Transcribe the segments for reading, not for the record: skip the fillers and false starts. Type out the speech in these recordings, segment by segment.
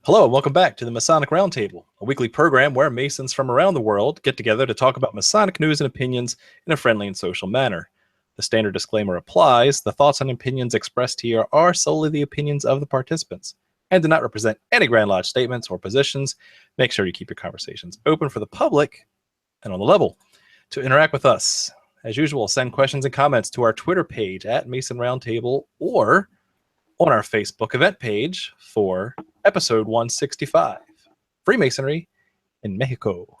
Hello, and welcome back to the Masonic Roundtable, a weekly program where Masons from around the world get together to talk about Masonic news and opinions in a friendly and social manner. The standard disclaimer applies. The thoughts and opinions expressed here are solely the opinions of the participants and do not represent any Grand Lodge statements or positions. Make sure you keep your conversations open for the public and on the level. To interact with us, as usual, send questions and comments to our Twitter page at Mason Roundtable or on our Facebook event page for episode 165, Freemasonry in Mexico.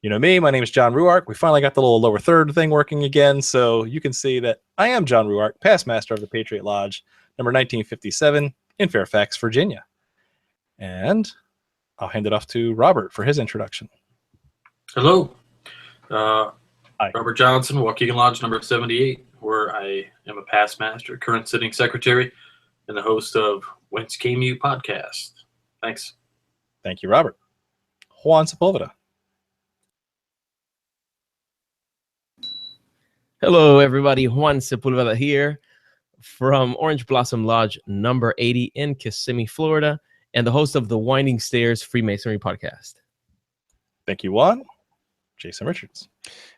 You know me, my name is John Ruark. We finally got the little lower third thing working again, so you can see that I am John Ruark, past master of the Patriot Lodge, number 1957 in Fairfax, Virginia. And I'll hand it off to Robert for his introduction. Hello. Hi. Robert Johnson, Waukegan Lodge number 78, where I am a past master, current sitting secretary, and the host of Whence Came You podcast. Thanks. Thank you, Robert. Juan Sepulveda. Hello, everybody. Juan Sepulveda here from Orange Blossom Lodge number 80 in Kissimmee, Florida, and the host of the Winding Stairs Freemasonry podcast. Thank you, Juan. Jason Richards.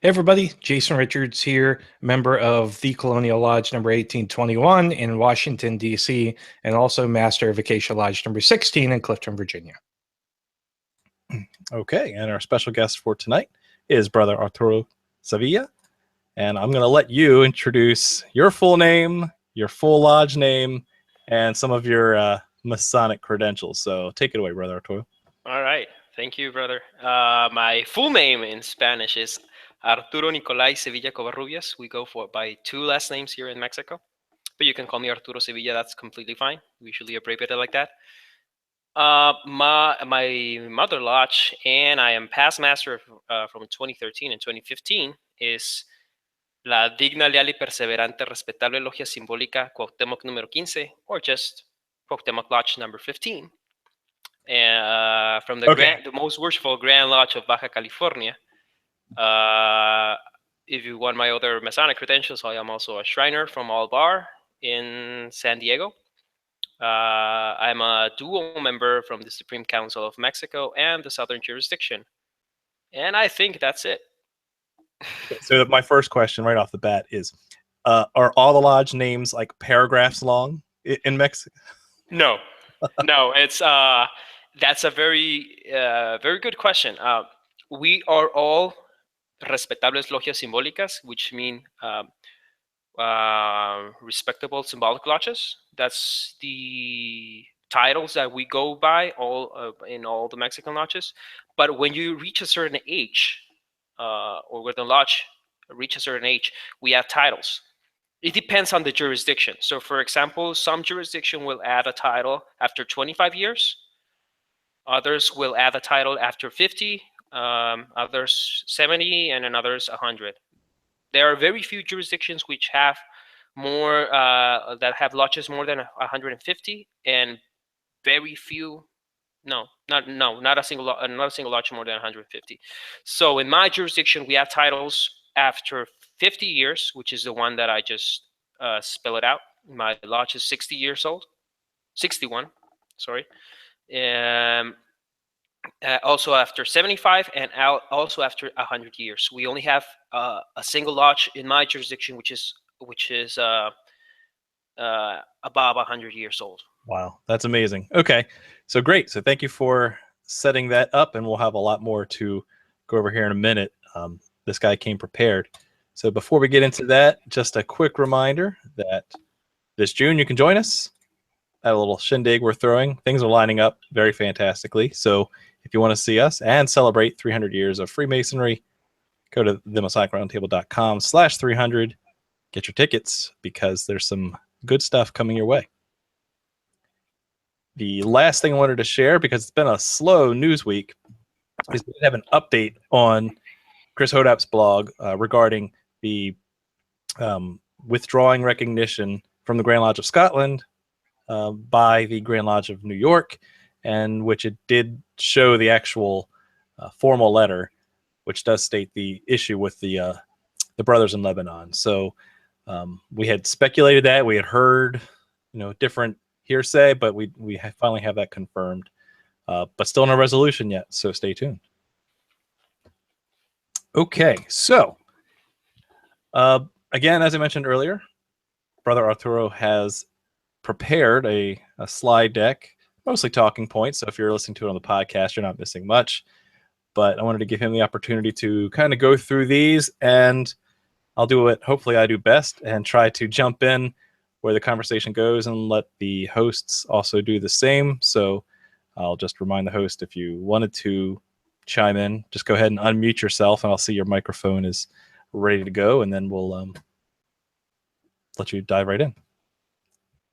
Hey everybody, Jason Richards here, member of the Colonial Lodge number 1821 in Washington, D.C., and also master of Acacia Lodge number 16 in Clifton, Virginia. Okay, and our special guest for tonight is Brother Arturo Sevilla, and I'm going to let you introduce your full name, your full lodge name, and some of your Masonic credentials. So take it away, Brother Arturo. All right. Thank you, brother. My full name in Spanish is Arturo Nicolai Sevilla Covarrubias. We go by two last names here in Mexico, but you can call me Arturo Sevilla. That's completely fine. We usually abbreviate it like that. My mother lodge, and I am past master from 2013 and 2015, is La Digna, Leal y Perseverante Respetable Logia Simbólica Cuauhtémoc número 15, or just Cuauhtémoc Lodge number 15. From the most worshipful Grand Lodge of Baja California. If you want my other Masonic credentials, I am also a Shriner from All Bar in San Diego. I'm a dual member from the Supreme Council of Mexico and the Southern Jurisdiction. And I think that's it. So my first question right off the bat is, are all the lodge names like paragraphs long in Mexico? No, it's... That's a very good question. We are all respetables logias simbólicas, which mean respectable symbolic lodges. That's the titles that we go by in all the Mexican lodges. But when you reach a certain age, or when the lodge reach a certain age, we have titles. It depends on the jurisdiction. So, for example, some jurisdiction will add a title after 25 years. Others will add a title after 50, others 70, and then others 100. There are very few jurisdictions which have more that have lodges more than 150, and very few. Not a single lodge more than 150. So in my jurisdiction, we have titles after 50 years, which is the one that I just spell it out. My lodge is 60 years old, 61. Sorry. Also after 75 and also after 100 years. We only have a single lodge in my jurisdiction, which is above 100 years old. Wow, that's amazing. Okay, so great. So thank you for setting that up, and we'll have a lot more to go over here in a minute. This guy came prepared. So before we get into that, just a quick reminder that this June you can join us at a little shindig we're throwing. Things are lining up very fantastically. So if you want to see us and celebrate 300 years of Freemasonry, go to themasonicroundtable.com/300. Get your tickets because there's some good stuff coming your way. The last thing I wanted to share, because it's been a slow news week, is we have an update on Chris Hodap's blog regarding the withdrawing recognition from the Grand Lodge of Scotland by the Grand Lodge of New York, and which it did show the actual formal letter, which does state the issue with the brothers in Lebanon. So we had speculated that, we had heard different hearsay, but we finally have that confirmed. but still no resolution yet, so stay tuned. Okay, so again, as I mentioned earlier, Brother Arturo has prepared a slide deck, mostly talking points. So if you're listening to it on the podcast, you're not missing much. But I wanted to give him the opportunity to kind of go through these, and I'll do what hopefully I do best and try to jump in where the conversation goes and let the hosts also do the same. So I'll just remind the host, if you wanted to chime in, just go ahead and unmute yourself, and I'll see your microphone is ready to go, and then we'll let you dive right in.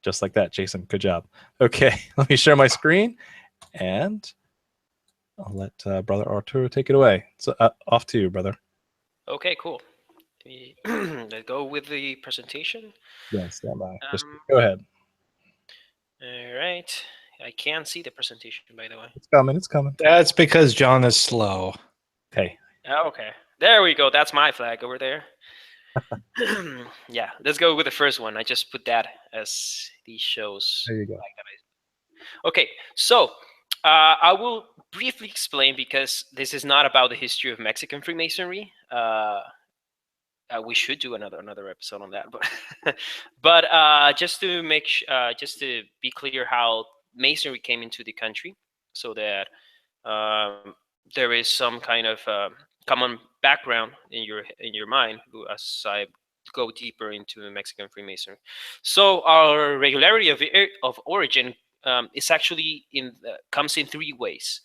Just like that, Jason. Good job. Okay, let me share my screen, and I'll let Brother Arturo take it away. So off to you, brother. Okay, cool. Let's go with the presentation. Yeah, stand by. Just go ahead. All right. I can't see the presentation, by the way. It's coming. It's coming. That's because John is slow. Okay. Okay. There we go. That's my flag over there. Yeah, let's go with the first one. I just put that as these shows. There you go. Okay, so I will briefly explain, because this is not about the history of Mexican Freemasonry. We should do another episode on that, but just to just to be clear how Masonry came into the country, so that there is some kind of common background in your mind as I go deeper into Mexican Freemasonry. So our regularity of origin is actually comes in three ways.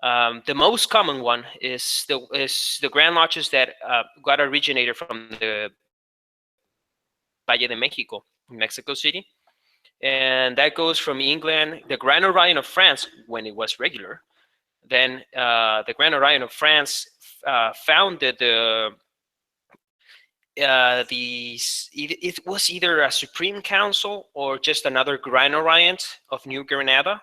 The most common one is the Grand Lodges that got originated from the Valle de Mexico, Mexico City, and that goes from England, the Grand Orion of France when it was regular. Then the Grand Orion of France founded it was either a Supreme Council or just another Grand Orion of New Granada,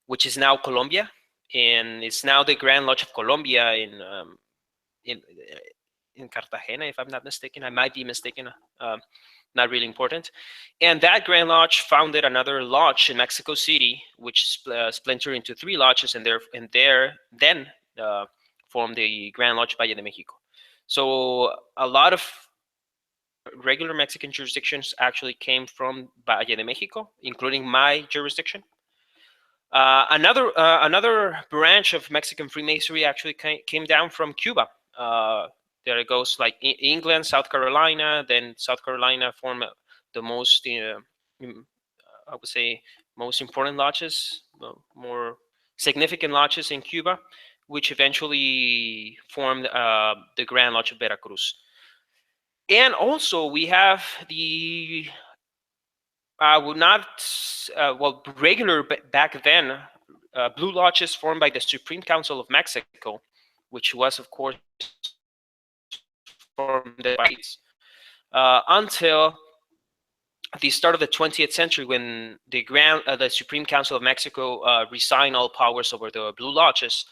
which is now Colombia, and it's now the Grand Lodge of Colombia in Cartagena, if I'm not mistaken. I might be mistaken. Not really important. And that Grand Lodge founded another lodge in Mexico City, which splintered into three lodges, and there then formed the Grand Lodge Valle de Mexico. So a lot of regular Mexican jurisdictions actually came from Valle de Mexico, including my jurisdiction. Another branch of Mexican Freemasonry actually came down from Cuba. There it goes, like England, South Carolina. Then South Carolina formed the most, I would say, most important lodges, more significant lodges in Cuba, which eventually formed the Grand Lodge of Veracruz. And also we have the regular back then blue lodges formed by the Supreme Council of Mexico, which was, of course, from the rights until the start of the 20th century, when the Supreme Council of Mexico resigned all powers over the blue lodges,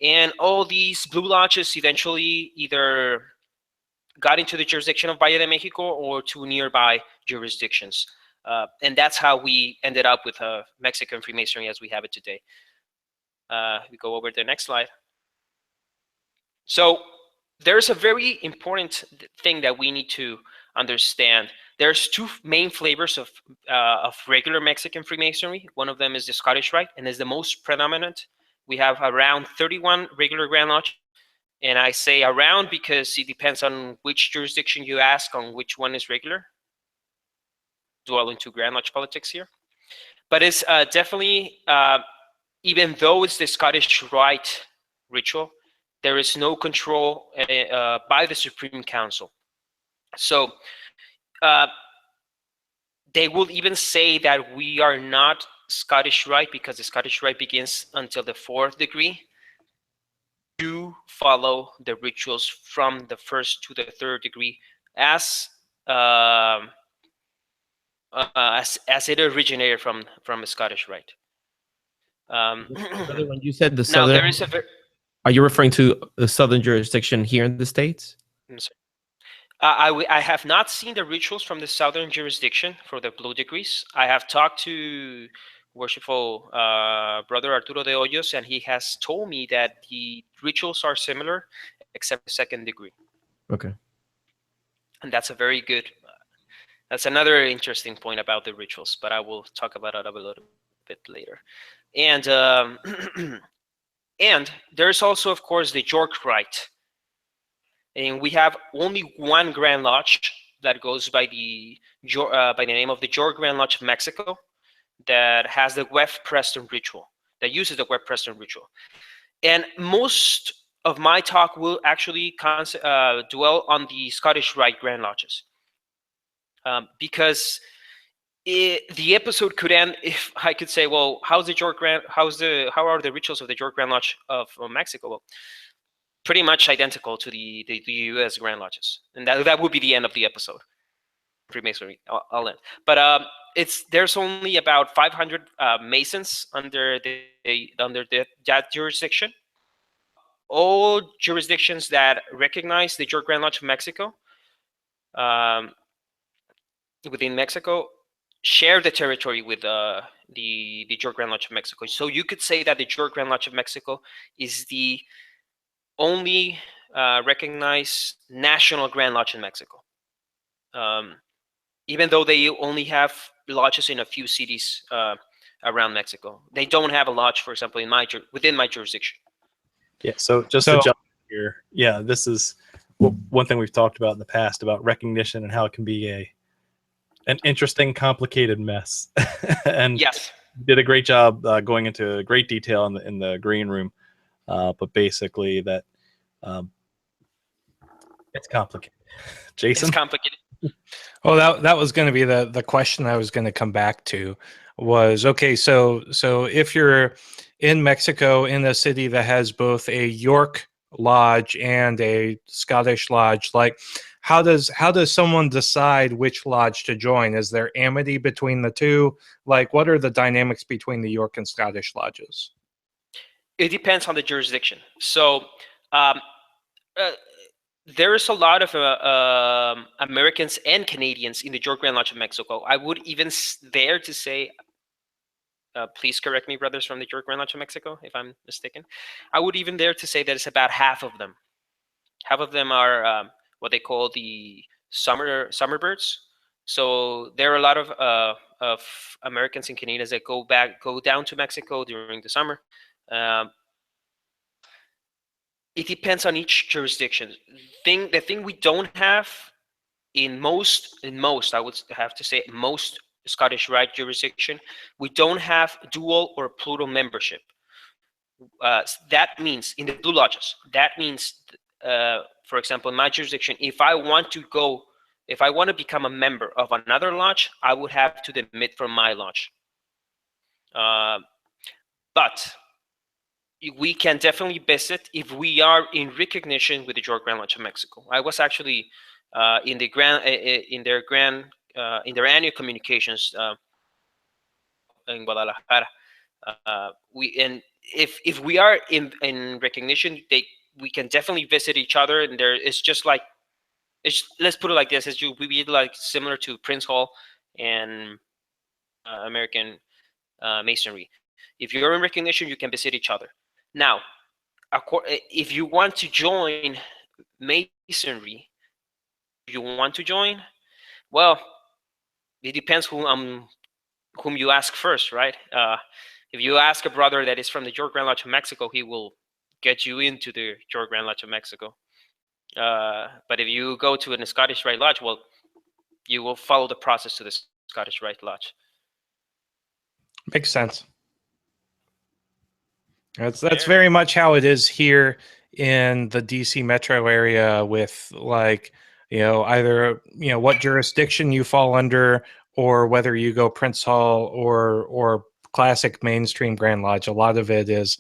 and all these blue lodges eventually either got into the jurisdiction of Valle de Mexico or to nearby jurisdictions. And that's how we ended up with Mexican Freemasonry as we have it today. We go over to the next slide. So there's a very important thing that we need to understand. There's two main flavors of regular Mexican Freemasonry. One of them is the Scottish Rite, and is the most predominant. We have around 31 regular Grand Lodge. And I say around because it depends on which jurisdiction you ask on which one is regular. Dwell into Grand Lodge politics here. But it's definitely, even though it's the Scottish Rite ritual, there is no control by the Supreme Council. So they will even say that we are not Scottish Rite because the Scottish Rite begins until the 4th degree. You follow the rituals from the 1st to the 3rd degree as it originated from a Scottish Rite. When you said the southern, now there is are you referring to the southern jurisdiction here in the States? I have not seen the rituals from the southern jurisdiction for the blue degrees. I have talked to worshipful brother Arturo de Hoyos, and he has told me that the rituals are similar, except the second degree. Okay. And that's a very good. That's another interesting point about the rituals, but I will talk about it a little bit later. And and there's also, of course, the York Rite, and we have only one Grand Lodge that goes by the name of the York Grand Lodge of Mexico, that has the Webb Preston ritual, that uses the Webb Preston ritual. And most of my talk will actually dwell on the Scottish Rite Grand Lodges, because the episode could end if I could say, well, how are the rituals of the York Grand Lodge of Mexico? Well, pretty much identical to the U.S. Grand Lodges, and that would be the end of the episode. Freemasonry, I'll end. But there's only about 500 Masons under that jurisdiction. All jurisdictions that recognize the York Grand Lodge of Mexico, within Mexico, share the territory with the York Grand Lodge of Mexico. So you could say that the York Grand Lodge of Mexico is the only recognized national Grand Lodge in Mexico. Even though they only have lodges in a few cities around Mexico, they don't have a lodge, for example, within my jurisdiction. Yeah. So to jump here, yeah, this is one thing we've talked about in the past about recognition and how it can be an interesting, complicated mess. And yes, you did a great job going into great detail in the green room. But basically, that it's complicated. Jason, it's complicated. Well, that was going to be the question I was going to come back to was, okay, so if you're in Mexico in a city that has both a York lodge and a Scottish lodge, like how does someone decide which lodge to join? Is there amity between the two? Like, what are the dynamics between the York and Scottish lodges? It depends on the jurisdiction. So there's a lot of Americans and Canadians in the York Grand Lodge of Mexico. I would even dare to say, please correct me, brothers from the York Grand Lodge of Mexico, if I'm mistaken. I would even dare to say that it's about half of them. Half of them are what they call the summer birds. So there are a lot of Americans and Canadians that go down to Mexico during the summer. It depends on each jurisdiction. The thing we don't have in most, I would have to say, most Scottish Rite jurisdiction, we don't have dual or plural membership. That means in the Blue Lodges, that means, for example, in my jurisdiction, if I want to become a member of another lodge, I would have to demit from my lodge. But we can definitely visit if we are in recognition with the York Grand Lodge of Mexico. I was actually in their annual communications in Guadalajara. If we are in recognition, we can definitely visit each other, and let's put it like this: we be like similar to Prince Hall and American Masonry. If you're in recognition, you can visit each other. Now, if you want to join Masonry, well, it depends whom you ask first, right? If you ask a brother that is from the York Grand Lodge of Mexico, he will get you into the York Grand Lodge of Mexico. But if you go to a Scottish Rite Lodge, well, you will follow the process to the Scottish Rite Lodge. Makes sense. That's very much how it is here in the DC metro area, with either what jurisdiction you fall under, or whether you go Prince Hall or classic mainstream Grand Lodge. A lot of it is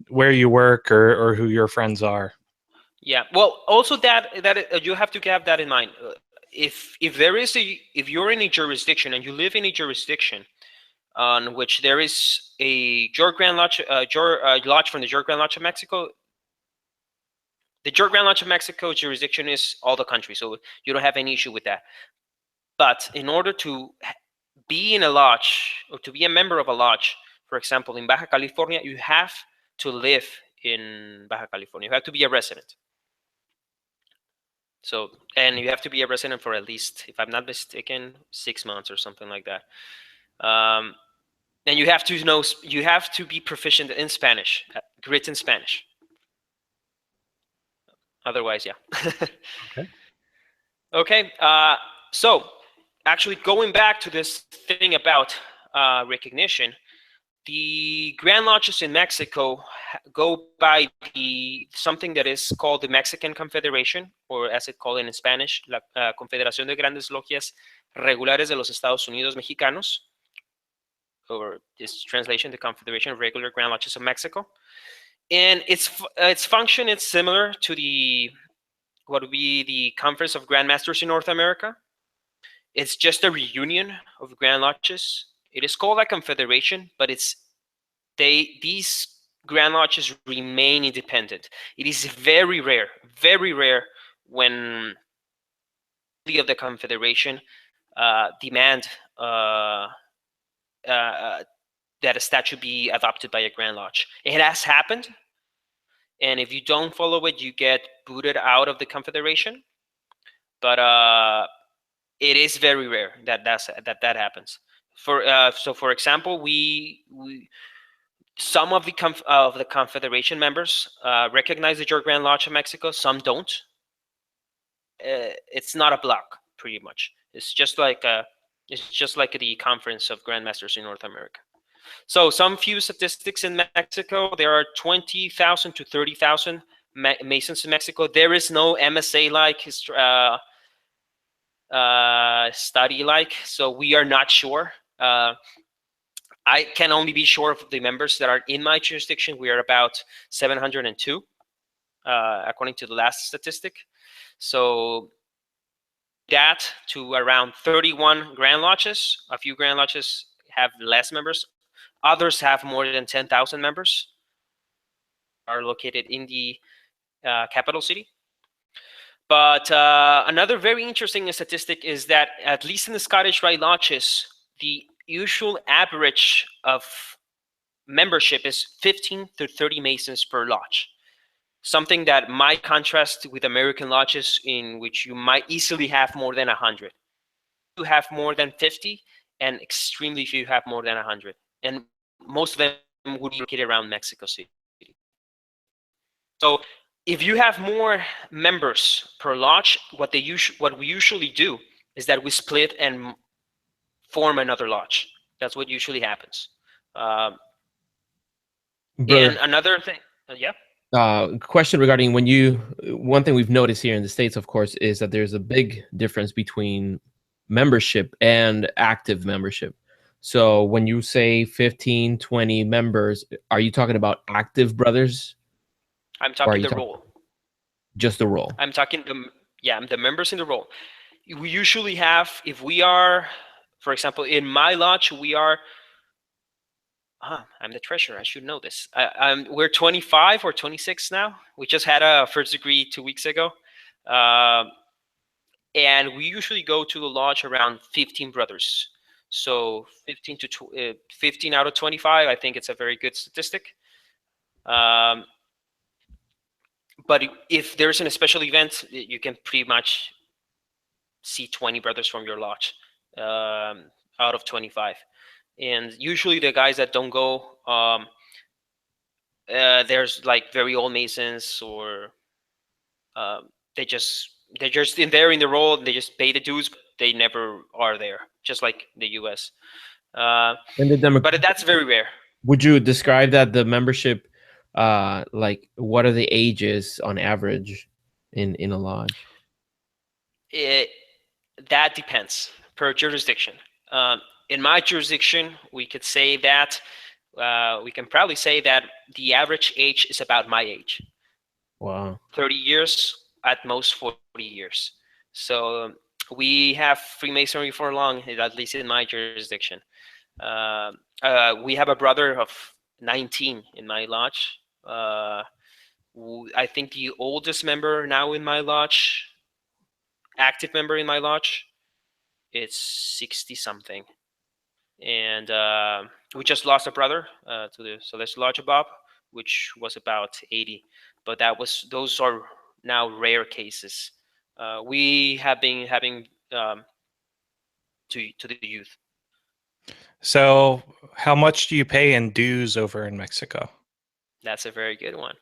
where you work or who your friends are. Yeah, well, also that you have to have that in mind. If you're in a jurisdiction and you live in a jurisdiction on which there is a York Grand Lodge, lodge from the York Grand Lodge of Mexico, the York Grand Lodge of Mexico jurisdiction is all the country, so you don't have any issue with that. But in order to be in a lodge or to be a member of a lodge, for example, in Baja California, you have to live in Baja California. You have to be a resident. So, and you have to be a resident for at least, if I'm not mistaken, 6 months or something like that. And you have to be proficient in Spanish, written Spanish. Otherwise, yeah. Okay. Okay. So, actually, going back to this thing about recognition, the Grand Lodges in Mexico go by something that is called the Mexican Confederation, or as it's called in Spanish, la Confederación de Grandes Logias Regulares de los Estados Unidos Mexicanos, or this translation, the Confederation of Regular Grand Lodges of Mexico. And its function is similar to what would be the Conference of Grand Masters in North America. It's just a reunion of Grand Lodges. It is called a confederation, but these Grand Lodges remain independent. It is very rare when the of the confederation demand that a statute be adopted by a Grand Lodge. It has happened, and if you don't follow it, you get booted out of the confederation. But it is very rare that happens. For example, some of the confederation members recognize the Grand Lodge of Mexico. Some don't. It's not a block, pretty much. It's just like the Conference of Grandmasters in North America. So some few statistics in Mexico. There are 20,000 to 30,000 Masons in Mexico. There is no MSA-like study-like, so we are not sure. I can only be sure of the members that are in my jurisdiction. We are about 702, according to the last statistic. So that to around 31 Grand Lodges. A few Grand Lodges have less members. Others have more than 10,000 members. Are located in the capital city. But another very interesting statistic is that, at least in the Scottish Rite Lodges, the usual average of membership is 15 to 30 Masons per lodge. Something that might contrast with American lodges, in which you might easily have more than 100. You have more than 50, and extremely few have more than 100. And most of them would be located around Mexico City. So if you have more members per lodge, what we usually do is that we split and form another lodge. That's what usually happens. And another thing, question regarding one thing we've noticed here in the States, of course, is that there's a big difference between membership and active membership. So when you say 15, 20 members, are you talking about active brothers? I'm talking the roll. Just the roll. I'm talking the members in the roll. We usually have, if we are, for example, in my lodge, we are, I'm the treasurer, I should know this. We're 25 or 26 now. We just had a first degree 2 weeks ago. And we usually go to the lodge around 15 brothers. So 15 out of 25, I think it's a very good statistic. But if there's a special event, you can pretty much see 20 brothers from your lodge out of 25. And usually the guys that don't go, there's like very old Masons, or they're just in there in the role, and they just pay the dues, but they never are there, just like the US. But that's very rare. Would you describe that the membership, like what are the ages on average in a lodge? That depends per jurisdiction. In my jurisdiction, we could say that we can probably say that the average age is about my age. Wow. 30 years, at most 40 years. So we have Freemasonry for long, at least in my jurisdiction. We have a brother of 19 in my lodge. I think the oldest member now in my lodge, active member in my lodge, it's 60 something. and we just lost a brother to the Celestial Lodge Bob, which was about 80, but those are now rare cases. We have been having to the youth. So, how much do you pay in dues over in Mexico? That's a very good one.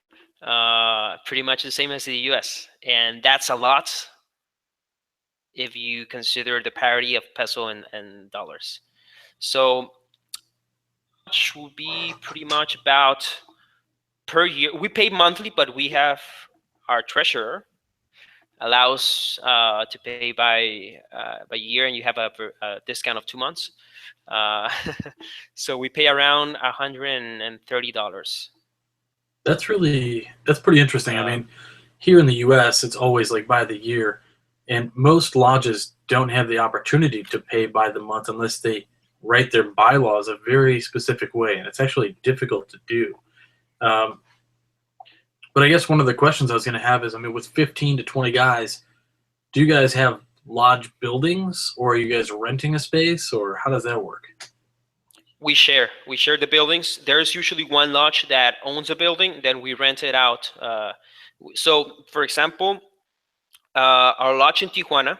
Pretty much the same as the U.S., and that's a lot if you consider the parity of peso and dollars. So, which will be pretty much about per year. We pay monthly, but we have our treasurer allows to pay by year, and you have a discount of 2 months. So we pay around $130. That's pretty interesting. I mean, here in the U.S., it's always like by the year, and most lodges don't have the opportunity to pay by the month unless they write their bylaws a very specific way, and it's actually difficult to do. But I guess one of the questions I was going to have is, I mean, with 15 to 20 guys, do you guys have lodge buildings, or are you guys renting a space, or how does that work? We share the buildings. There's usually one lodge that owns a building, then we rent it out. So, for example, our lodge in Tijuana,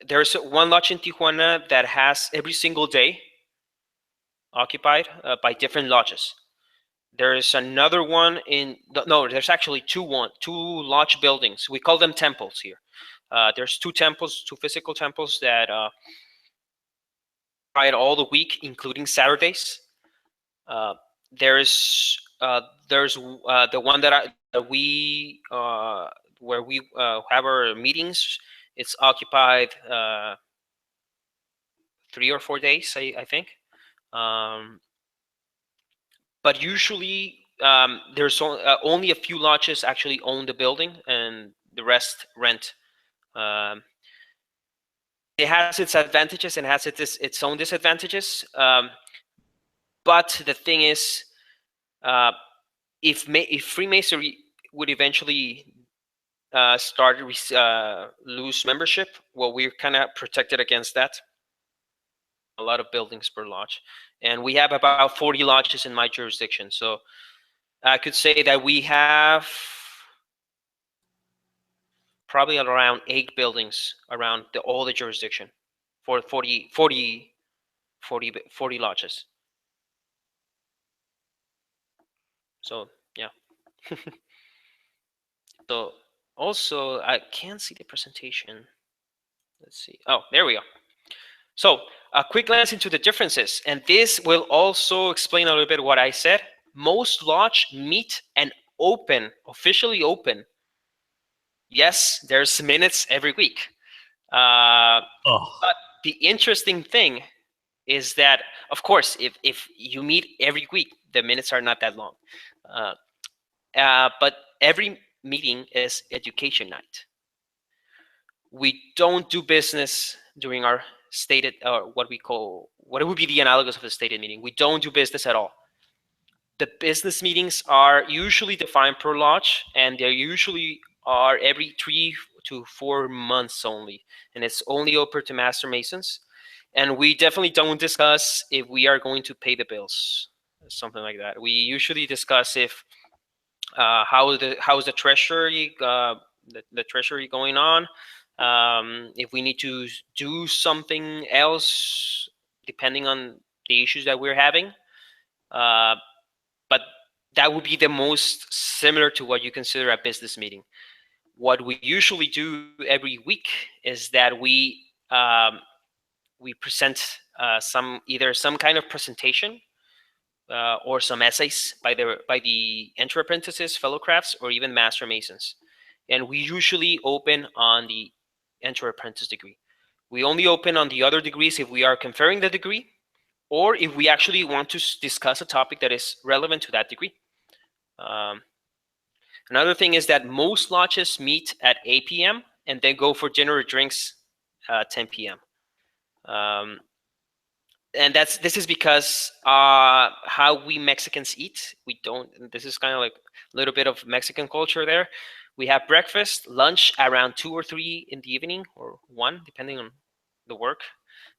there's one lodge in Tijuana that has every single day occupied by different lodges. There's another one there's actually two lodge buildings. We call them temples here. There's two physical temples that occupy all the week, including Saturdays. There's the one where we have our meetings. It's occupied 3 or 4 days, I think. But usually there's only a few lodges actually own the building, and the rest rent. It has its advantages and has its own disadvantages. But the thing is, if Freemasonry would eventually lose membership, well, we're kind of protected against that. A lot of buildings per lodge, and we have about 40 lodges in my jurisdiction. So I could say that we have probably around 8 buildings around all the jurisdiction for 40 lodges. So yeah. So also, I can't see the presentation. Let's see. Oh, there we go. So a quick glance into the differences, and this will also explain a little bit what I said. Most lodge meet and officially open. Yes, there's minutes every week. But the interesting thing is that, of course, if you meet every week, the minutes are not that long. But every meeting is education night. We don't do business during our stated, or what would be the analogous of a stated meeting. We don't do business at all. The business meetings are usually defined per lodge, and they usually are every 3 to 4 months only, and it's only open to Master Masons. And we definitely don't discuss if we are going to pay the bills, something like that. We usually discuss if how's the treasury the treasury going on, if we need to do something else depending on the issues that we're having. But that would be the most similar to what you consider a business meeting. What we usually do every week is that we present either some kind of presentation or some essays by the Enter Apprentices, Fellow Crafts, or even Master Masons. And we usually open on the Enter Apprentice degree. We only open on the other degrees if we are conferring the degree, or if we actually want to discuss a topic that is relevant to that degree. Another thing is that most lodges meet at 8 p.m. and then go for dinner or drinks at 10 p.m. And this is because how we Mexicans eat. We don't. This is kind of like a little bit of Mexican culture there. We have breakfast, lunch around 2 or 3 in the evening, or 1, depending on the work.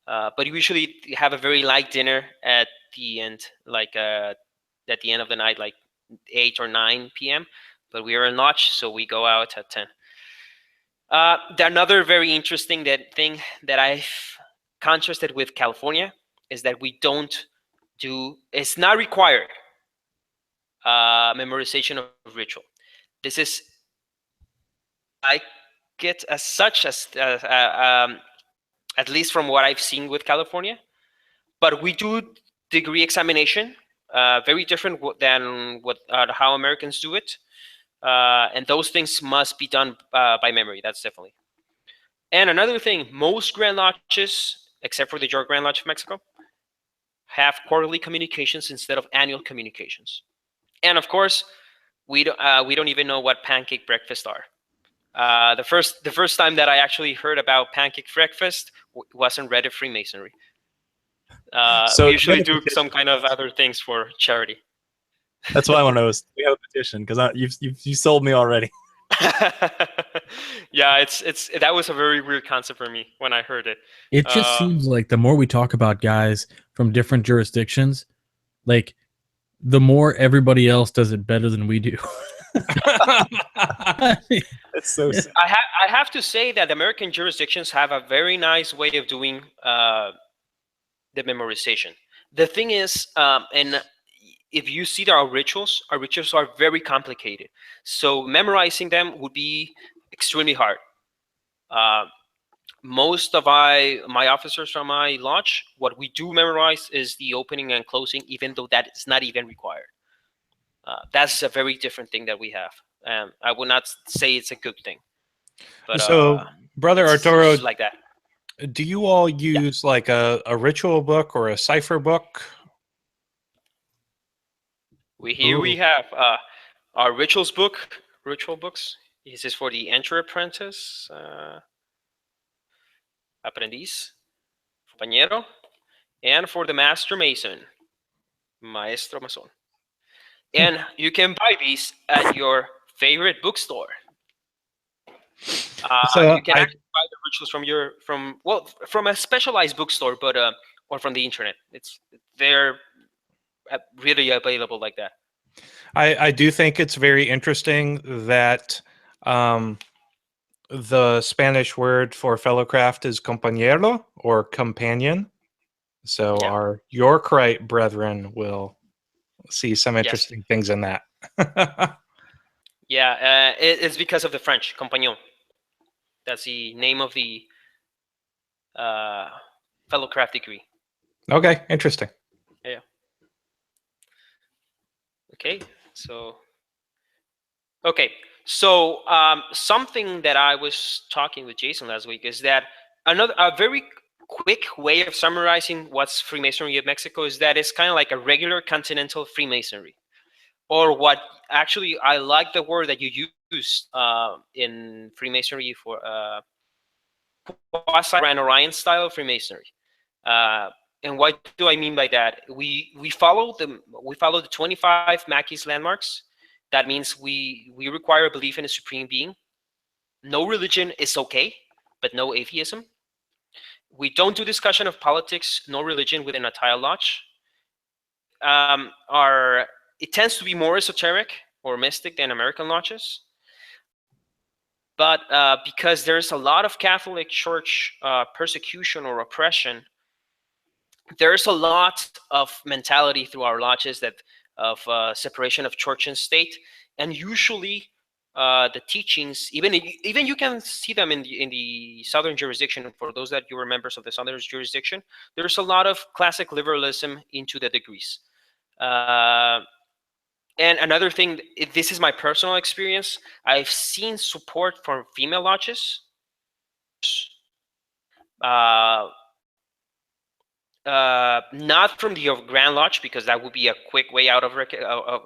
But we usually have a very light dinner at the end, like at the end of the night, like 8 or 9 p.m. But we are in lodge, so we go out at 10. Another very interesting thing that I've contrasted with California is that we don't do, it's not required, memorization of ritual. This is, I get as such as at least from what I've seen with California, but we do degree examination, very different than how Americans do it. And those things must be done by memory. That's definitely. And another thing, most Grand Lodges, except for the York Grand Lodge of Mexico, have quarterly communications instead of annual communications. And of course, we don't even know what pancake breakfast are. The first time that I actually heard about pancake breakfast was in Reddit Freemasonry. So we usually do some kind of other things for charity. That's what I want to know. Is we have a petition because you sold me already. Yeah, that was a very weird concept for me when I heard it. It just seems like the more we talk about guys from different jurisdictions, like the more everybody else does it better than we do. It's so sad. I have to say that American jurisdictions have a very nice way of doing the memorization. The thing is, and if you see our rituals are very complicated. So memorizing them would be extremely hard. Most of my officers from my lodge, what we do memorize is the opening and closing, even though that is not even required. That's a very different thing that we have. I would not say it's a good thing. But, so, Brother Arturo, like that. Do you all use like a ritual book or a cipher book? We have our ritual books. This is for the entry apprentice, aprendiz, compañero, and for the master mason, maestro mason. And you can buy these at your favorite bookstore. So you can actually buy the rituals from a specialized bookstore, but or from the internet. They're really available like that. I do think it's very interesting that the Spanish word for fellowcraft is compañero or companion. So our Yorkite brethren will see some interesting things in that. It's because of the French, compagnon. That's the name of the fellowcraft degree. Okay, interesting. Yeah. Okay, so something that I was talking with Jason last week is that a very quick way of summarizing what's Freemasonry of Mexico is that it's kind of like a regular continental Freemasonry, or what actually I like the word that you used in Freemasonry for quasi Grand Orion style Freemasonry. And what do I mean by that? We follow the 25 Mackey's landmarks. That means we require a belief in a supreme being. No religion is okay, but no atheism. We don't do discussion of politics, no religion within a tile lodge. It tends to be more esoteric or mystic than American lodges. But because there's a lot of Catholic Church persecution or oppression, there's a lot of mentality through our lodges of separation of church and state, and usually the teachings, even you can see them in the southern jurisdiction. For those that you were members of the southern jurisdiction, there's a lot of classic liberalism into the degrees. And another thing, this is my personal experience, I've seen support from female lodges. Not from the Grand Lodge, because that would be a quick way out of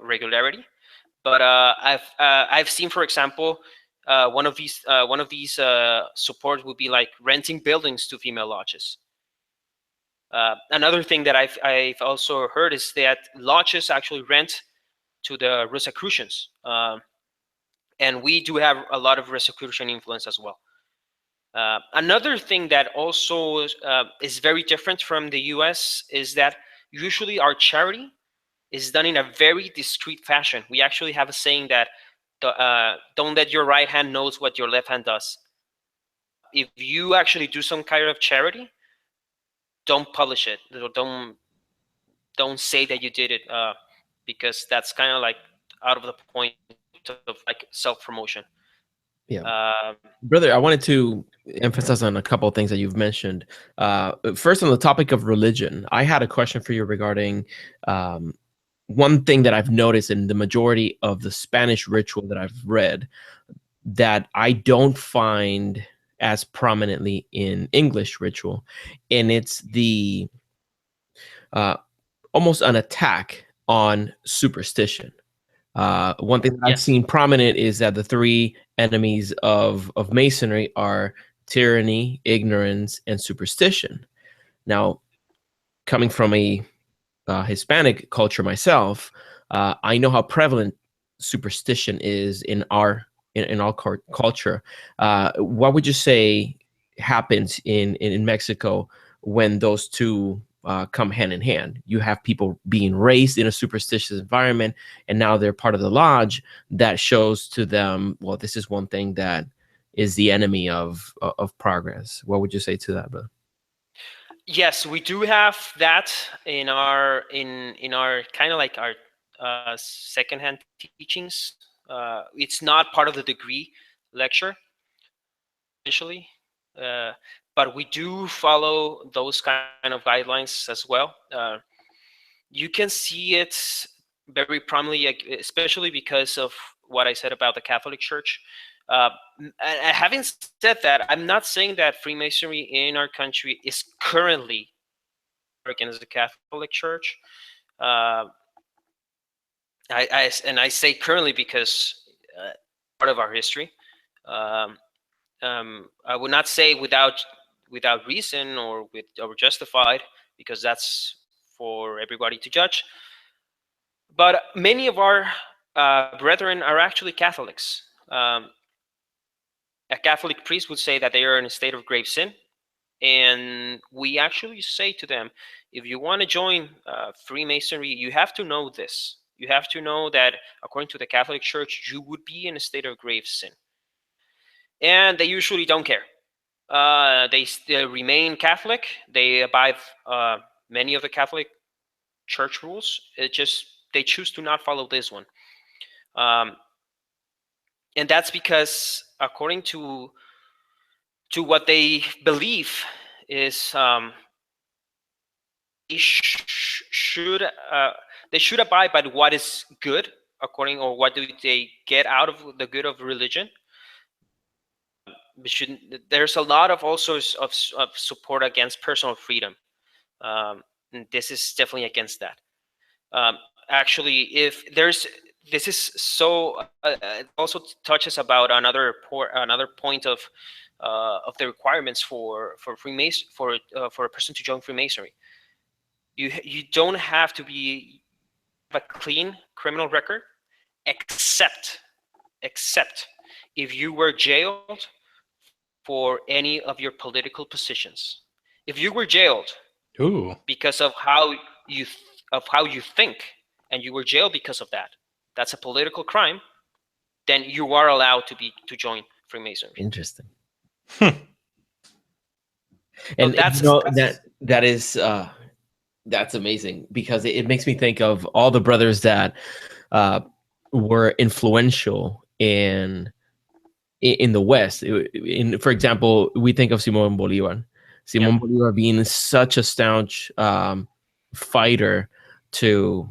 regularity. But I've seen, for example, one of these support would be like renting buildings to female lodges. Another thing that I've also heard is that lodges actually rent to the Rosicrucians, and we do have a lot of Rosicrucian influence as well. Another thing that also is very different from the US is that usually our charity is done in a very discreet fashion. We actually have a saying that don't let your right hand knows what your left hand does. If you actually do some kind of charity, don't publish it. Don't say that you did it, because that's kind of like out of the point of like self-promotion. Yeah. Brother, I wanted to emphasize on a couple of things that you've mentioned. First, on the topic of religion, I had a question for you regarding one thing that I've noticed in the majority of the Spanish ritual that I've read that I don't find as prominently in English ritual, and it's the almost an attack on superstition. One thing that I've seen prominent is that the three enemies of Masonry are tyranny, ignorance, and superstition. Now, coming from a Hispanic culture myself, I know how prevalent superstition is in our culture. What would you say happens in Mexico when those two come hand in hand? You have people being raised in a superstitious environment, and now they're part of the lodge that shows to them, well, this is one thing that is the enemy of progress. What would you say to that, brother? Yes, we do have that in our kind of like our secondhand teachings. It's not part of the degree lecture officially, but we do follow those kind of guidelines as well. You can see it very prominently, especially because of what I said about the Catholic Church. Having said that, I'm not saying that Freemasonry in our country is currently against the Catholic Church. I say currently because part of our history. I would not say without reason or justified, because that's for everybody to judge. But many of our brethren are actually Catholics. A Catholic priest would say that they are in a state of grave sin, and we actually say to them, if you want to join Freemasonry, you have to know this. You have to know that according to the Catholic Church, you would be in a state of grave sin. And they usually don't care. They remain Catholic. They abide many of the Catholic Church rules. They choose to not follow this one. And that's because according to what they believe is they should abide by what is good, or what do they get out of the good of religion. There's a lot of also of support against personal freedom. And this is definitely against that. Actually, if there's this is so it also touches about another point of the requirements for Freemason for a person to join Freemasonry. You don't have to have a clean criminal record, except if you were jailed for any of your political positions. If you were jailed because of how you think, and you were jailed because of that, that's a political crime, then you are allowed to join Freemasonry. Interesting. And that's amazing, because it makes me think of all the brothers that were influential in the West. For example, we think of Simon Bolivar. Bolivar being such a staunch fighter to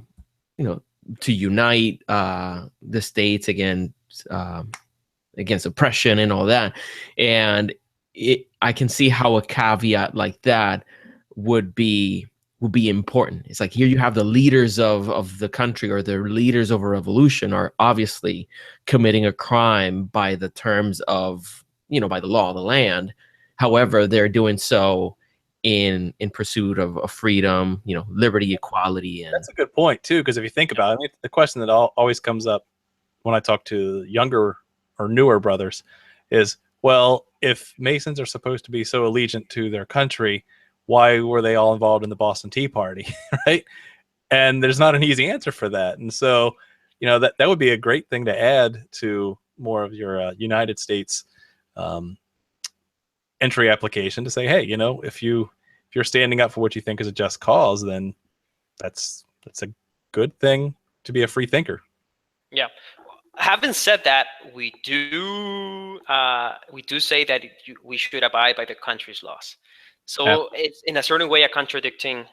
unite the states against oppression and all that. And I can see how a caveat like that would be important. It's like, here you have the leaders of the country, or the leaders of a revolution, are obviously committing a crime by the terms of, by the law of the land. However, they're doing so in pursuit of freedom, liberty, equality. And that's a good point too, because if you think about it, the question that always comes up when I talk to younger or newer brothers is, well, if Masons are supposed to be so allegiant to their country, why were they all involved in the Boston Tea Party, right? And there's not an easy answer for that. And so, that would be a great thing to add to more of your United States entry application, to say, hey, if you're standing up for what you think is a just cause, then that's a good thing to be a free thinker. Yeah. Having said that, we do say that we should abide by the country's laws. So it's in a certain way a contradicting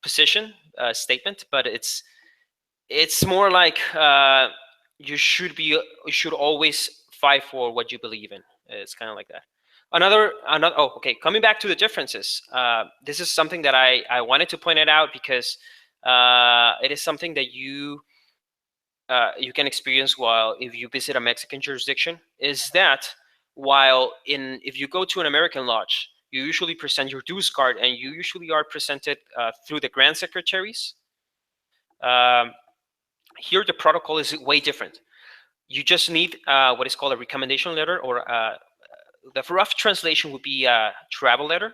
position statement, but it's more like you should always fight for what you believe in. It's kind of like that. Another. Oh, okay. Coming back to the differences, this is something that I wanted to point it out because it is something that you can experience if you visit a Mexican jurisdiction. Is that if you go to an American lodge, you usually present your dues card, and you usually are presented through the grand secretaries. Here, the protocol is way different. You just need what is called a recommendation letter, or the rough translation would be a travel letter.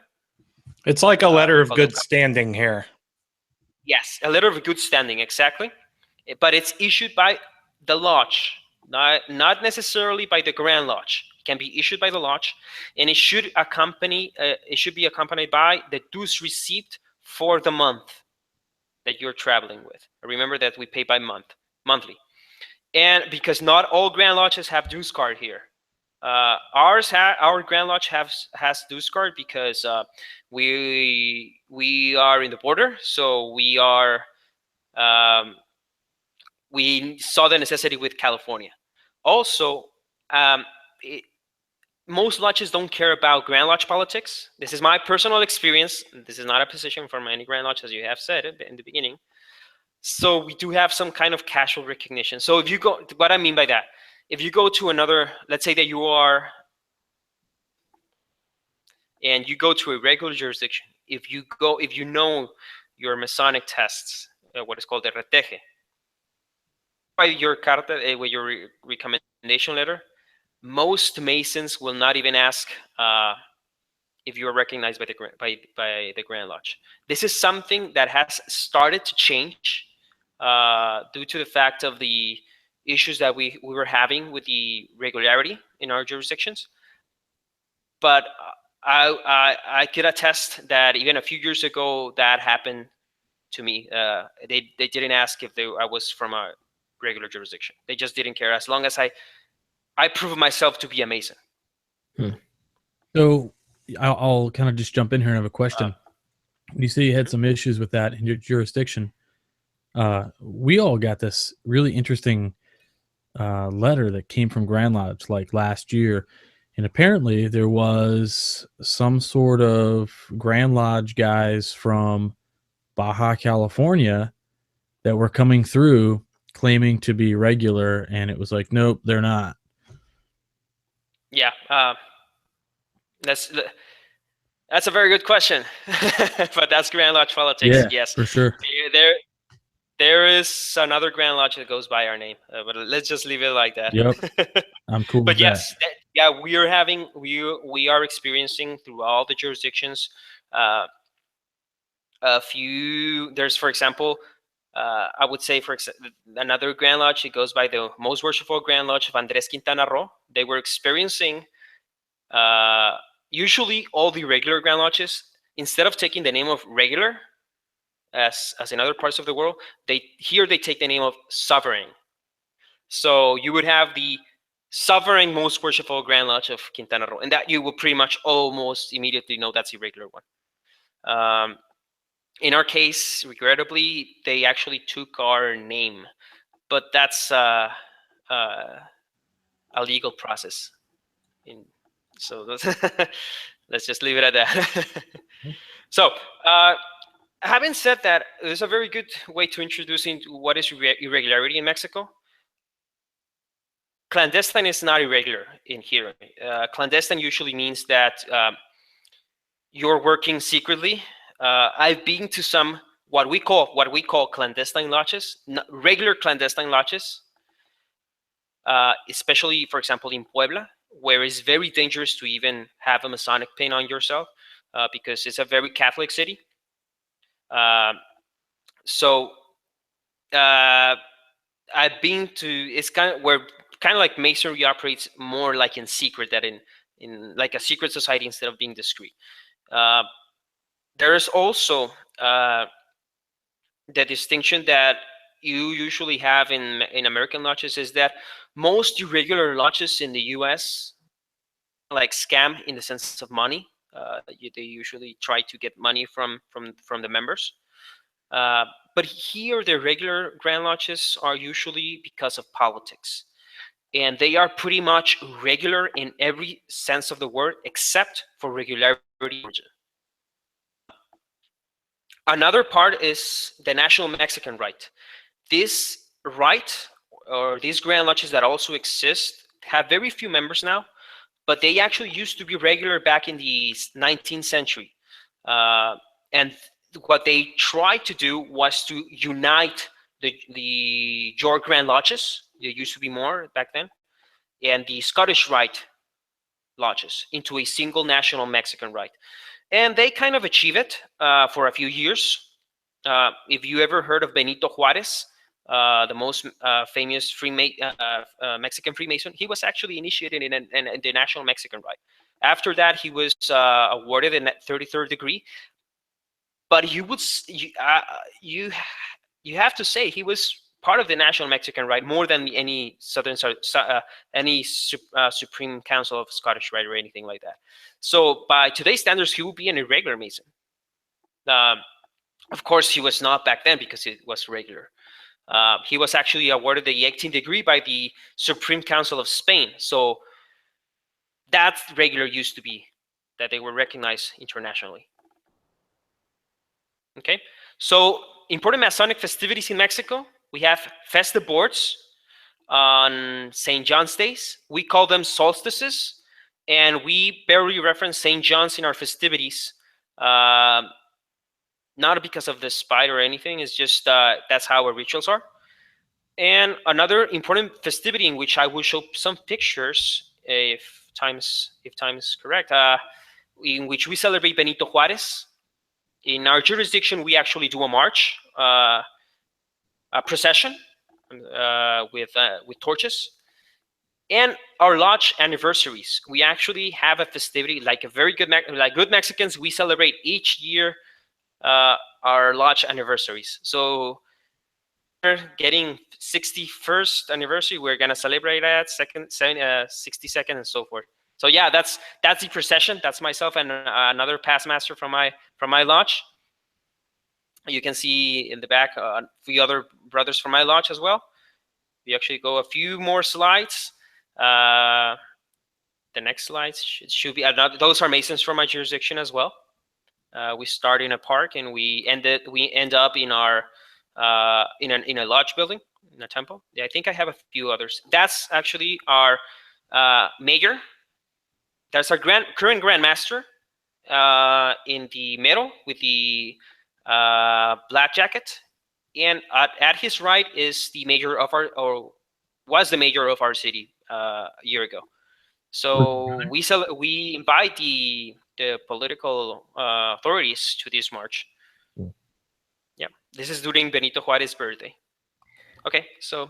It's like a letter of good standing here. Yes, a letter of good standing, exactly. But it's issued by the lodge, not necessarily by the Grand Lodge. It can be issued by the lodge, and it should be accompanied by the dues received for the month that you're traveling with. Remember that we pay by monthly. And because not all Grand Lodges have dues card here. Our Grand Lodge has dues card because we are in the border, so we saw the necessity with California. Also, most lodges don't care about Grand Lodge politics. This is my personal experience. This is not a position from any Grand Lodge, as you have said in the beginning. So we do have some kind of casual recognition. So if you go, what I mean by that, if you go to another, let's say that you go to a regular jurisdiction, if you know your Masonic tests, what is called the reteje, by your carta, with your recommendation letter, most Masons will not even ask if you are recognized by the Grand Lodge. This is something that has started to change due to the fact of the issues that we were having with the regularity in our jurisdictions. But I could attest that even a few years ago that happened to me. They didn't ask if I was from a regular jurisdiction. They just didn't care as long as I proved myself to be a Mason. So I'll kind of just jump in here and have a question. You say you had some issues with that in your jurisdiction. We all got this really interesting letter that came from Grand Lodge like last year. And apparently there was some sort of Grand Lodge guys from Baja, California that were coming through claiming to be regular. And it was like, nope, they're not. Yeah. That's a very good question. But that's Grand Lodge politics. Yeah, yes, for sure. There is another Grand Lodge that goes by our name, but let's just leave it like that. Yep, I'm cool. But with yes, we are experiencing through all the jurisdictions. There's, for example, I would say, another Grand Lodge. It goes by the Most Worshipful Grand Lodge of Andres Quintana Roo. They were experiencing. Usually, all the regular Grand Lodges, instead of taking the name of regular, as in other parts of the world, they take the name of sovereign. So you would have the sovereign Most Worshipful Grand Lodge of Quintana Roo, and that you will pretty much almost immediately know that's a regular one. In our case, regrettably, they actually took our name, but that's a legal process. So let's just leave it at that. So, having said that, there's a very good way to introduce into what is irregularity in Mexico. Clandestine is not irregular in here. Clandestine usually means that you're working secretly. I've been to some what we call clandestine lodges, regular clandestine lodges, especially, for example, in Puebla where it's very dangerous to even have a Masonic pin on yourself because it's a very Catholic city. So I've been to, it's kind of like Masonry operates more like in secret than in like a secret society instead of being discreet. There is also the distinction that you usually have in American lodges is that most irregular lodges in the U.S. like scam in the sense of money. They usually try to get money from the members. But here, the regular Grand Lodges are usually because of politics. And they are pretty much regular in every sense of the word, except for regularity. Another part is the National Mexican Rite. This rite, or these Grand Lodges that also exist, have very few members now, but they actually used to be regular back in the 19th century. And what they tried to do was to unite the York Grand Lodges, there used to be more back then, and the Scottish Rite lodges into a single national Mexican Rite. And they kind of achieve it for a few years. If you ever heard of Benito Juarez, the most famous Mexican Freemason, he was actually initiated in the National Mexican Rite. After that, he was awarded a 33rd degree. But you have to say he was part of the National Mexican Rite more than any Supreme Council of Scottish Rite or anything like that. So by today's standards, he would be an irregular Mason. Of course, he was not back then because it was regular. He was actually awarded the 18th degree by the Supreme Council of Spain. So that regular used to be that they were recognized internationally. Okay, so important Masonic festivities in Mexico. We have festive boards on St. John's days. We call them solstices, and we barely reference St. John's in our festivities. Not because of the spider or anything. It's just that's how our rituals are. And another important festivity in which I will show some pictures, if time is correct, in which we celebrate Benito Juarez. In our jurisdiction, we actually do a march, a procession with torches, and our lodge anniversaries. We actually have a festivity like good Mexicans. We celebrate each year our lodge anniversaries. So, we're getting 61st anniversary. We're gonna celebrate that 62nd, and so forth. So yeah, that's the procession. That's myself and another past master from my lodge. You can see in the back a few other brothers from my lodge as well. We actually go a few more slides. The next slides should be another. Those are Masons from my jurisdiction as well. We start in a park and we end up in our in a lodge building, in a temple. Yeah, I think I have a few others. That's actually our major. That's our current Grand Master in the middle with the black jacket, and at his right is the major of was the major of our city a year ago. So we invite the political authorities to this march. Yeah, this is during Benito Juarez's birthday. Okay, so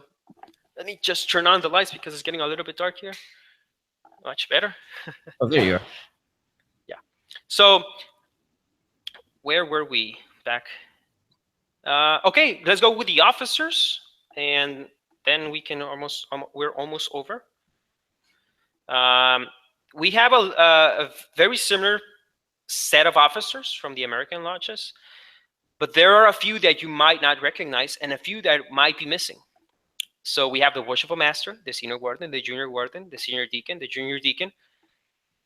let me just turn on the lights because it's getting a little bit dark here. Much better. Oh, there you are. Yeah. So where were we back? Okay, let's go with the officers, and then we can we're almost over. We have a very similar set of officers from the American lodges, but there are a few that you might not recognize and a few that might be missing. So we have the Worshipful Master, the Senior Warden, the Junior Warden, the Senior Deacon, the Junior Deacon.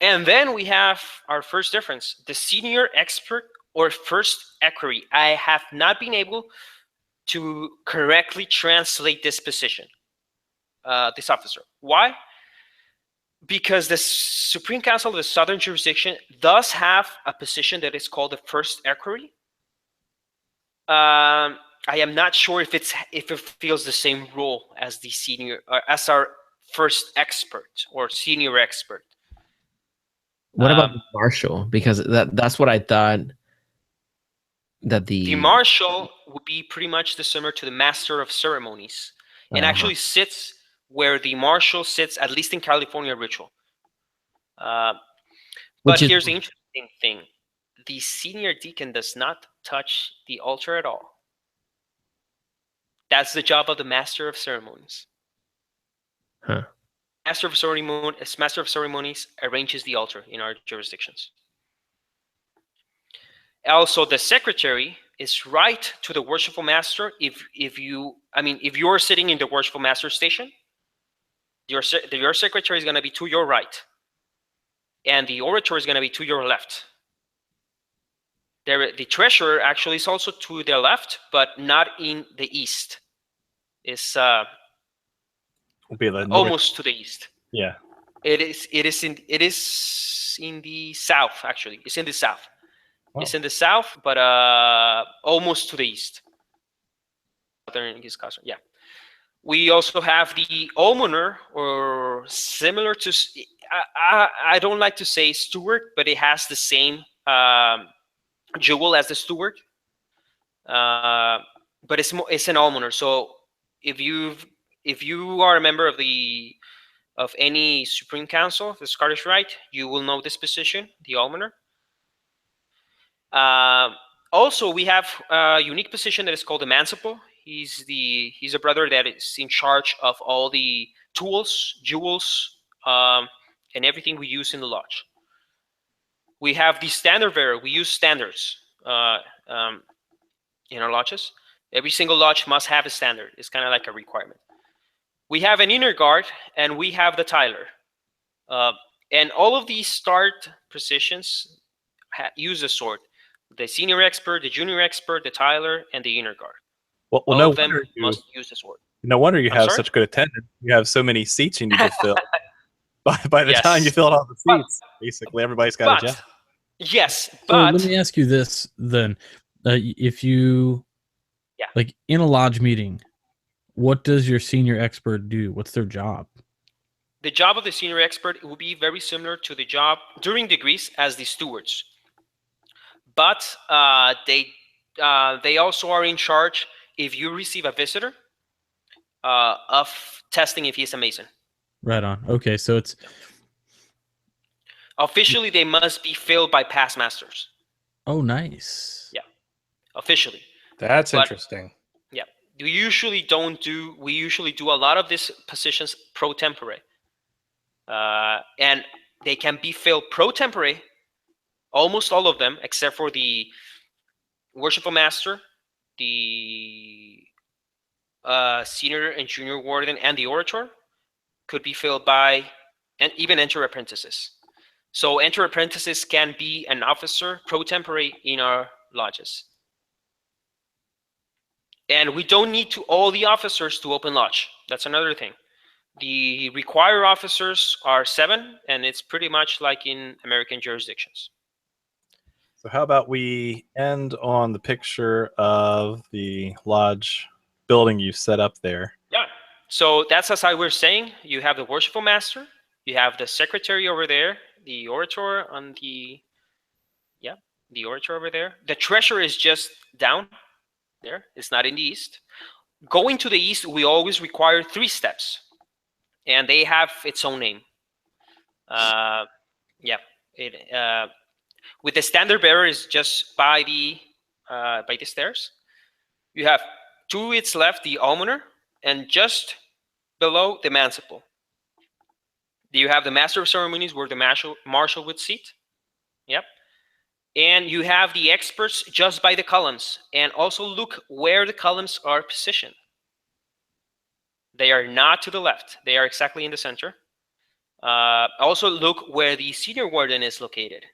And then we have our first difference, the Senior Expert or First Equerry. I have not been able to correctly translate this position, this officer. Why? Because the Supreme Council of the Southern Jurisdiction does have a position that is called the First Equerry. I am not sure if it feels the same role as the senior, as our first expert or senior expert. What about the marshal? Because that's what I thought. That the marshal would be pretty much similar to the master of ceremonies, and actually sits where the marshal sits, at least in California ritual. But here's the interesting thing: the senior deacon does not touch the altar at all. That's the job of the master of ceremonies. Master of ceremonies arranges the altar in our jurisdictions. Also, the secretary is right to the worshipful master. If you're sitting in the worshipful master station, your secretary is going to be to your right, and the orator is going to be to your left. The treasurer actually is also to the left, but not in the east. It's almost to the east. Yeah. It is in the south, actually. It's in the south. Wow. It's in the south, but almost to the east. Yeah. We also have the almoner, or similar to, I don't like to say steward, but it has the same jewel as the steward. But it's an almoner. So if you are a member of any Supreme Council of the Scottish Rite, you will know this position, the almoner. Also, we have a unique position that is called the manciple. He's a brother that is in charge of all the tools, jewels, and everything we use in the lodge. We have the standard bearer. We use standards in our lodges. Every single lodge must have a standard. It's kind of like a requirement. We have an inner guard, and we have the tiler. And all of these start positions use a sword. The senior expert, the junior expert, the tiler, and the inner guard. Well, all no of them must use the sword. No wonder you have such good attendance. You have so many seats you need to fill. By the time you fill all the seats, basically everybody's got a job. Yes, but let me ask you this then: if you, like in a lodge meeting, what does your senior expert do? What's their job? The job of the senior expert will be very similar to the job during degrees as the stewards, but they also are in charge if you receive a visitor of testing if he's a Mason. Right on. Okay, so it's officially they must be filled by past masters. Oh, nice. Yeah, officially. That's interesting. Yeah, we usually do a lot of these positions pro tempore, and they can be filled pro tempore, almost all of them, except for the worshipful master, the senior and junior warden, and the orator could be filled by, and even enter apprentices. So enter apprentices can be an officer pro tempore in our lodges. And we don't need all the officers to open lodge. That's another thing. The required officers are 7, and it's pretty much like in American jurisdictions. So how about we end on the picture of the lodge building you set up there? Yeah. So that's as I was saying. You have the worshipful master. You have the secretary over there. The orator on the orator over there. The treasurer is just down there. It's not in the east. Going to the east, we always require 3 steps, and they have its own name. With the standard bearer is just by the stairs. You have to its left the almoner, and just below the manciple. You have the master of ceremonies where the marshal would sit. Yep. And you have the experts just by the columns. And also look where the columns are positioned. They are not to the left. They are exactly in the center. Also look where the senior warden is located.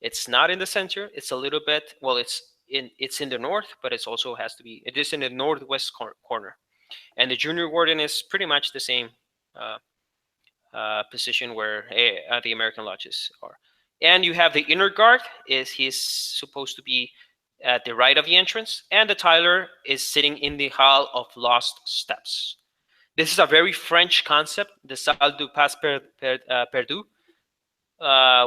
It's not in the center. It's a little bit, well, it's in the north, but it is in the northwest corner. And the junior warden is pretty much the same position where the American lodges are. And you have the inner guard. He's supposed to be at the right of the entrance, and the tiler is sitting in the hall of lost steps. This is a very French concept, the salle du pas perdu.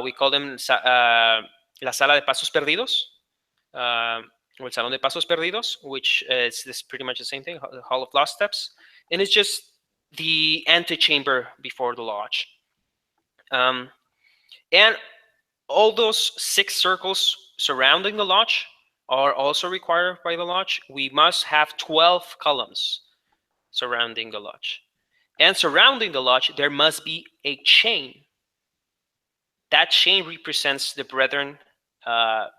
We call them la sala de pasos perdidos, or el salón de pasos perdidos, which is this pretty much the same thing, the hall of lost steps. And it's just the antechamber before the lodge. And all those 6 circles surrounding the lodge are also required by the lodge. We must have 12 columns surrounding the lodge. And surrounding the lodge, there must be a chain. That chain represents the brethren in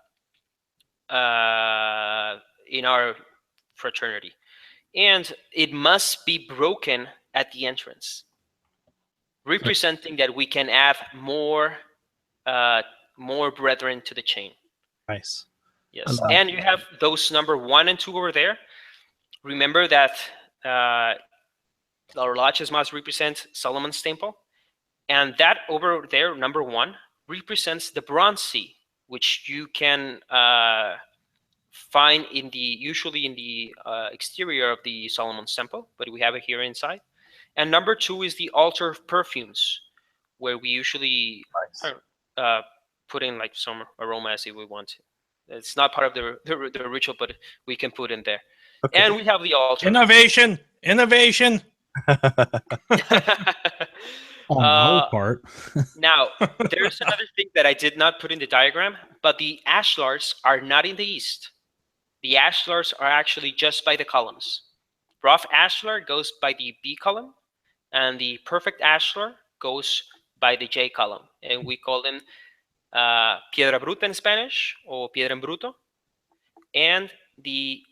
our fraternity. And it must be broken at the entrance, representing that we can add more brethren to the chain. Nice. Yes, and you have those number 1 and 2 over there. Remember that our lodges must represent Solomon's temple, and that over there, number 1, represents the bronze sea, which you can find usually in the exterior of the Solomon's temple, but we have it here inside. And number 2 is the altar of perfumes, where we usually put in like some aromas if we want to. It's not part of the ritual, but we can put in there. Okay. And we have the altar. Innovation. On our part. Now, there's another thing that I did not put in the diagram, but the ashlars are not in the east. The ashlars are actually just by the columns. Rough ashlar goes by the B column, and the perfect ashlar goes by the J column. And we call them piedra bruta in Spanish, or piedra en bruto, and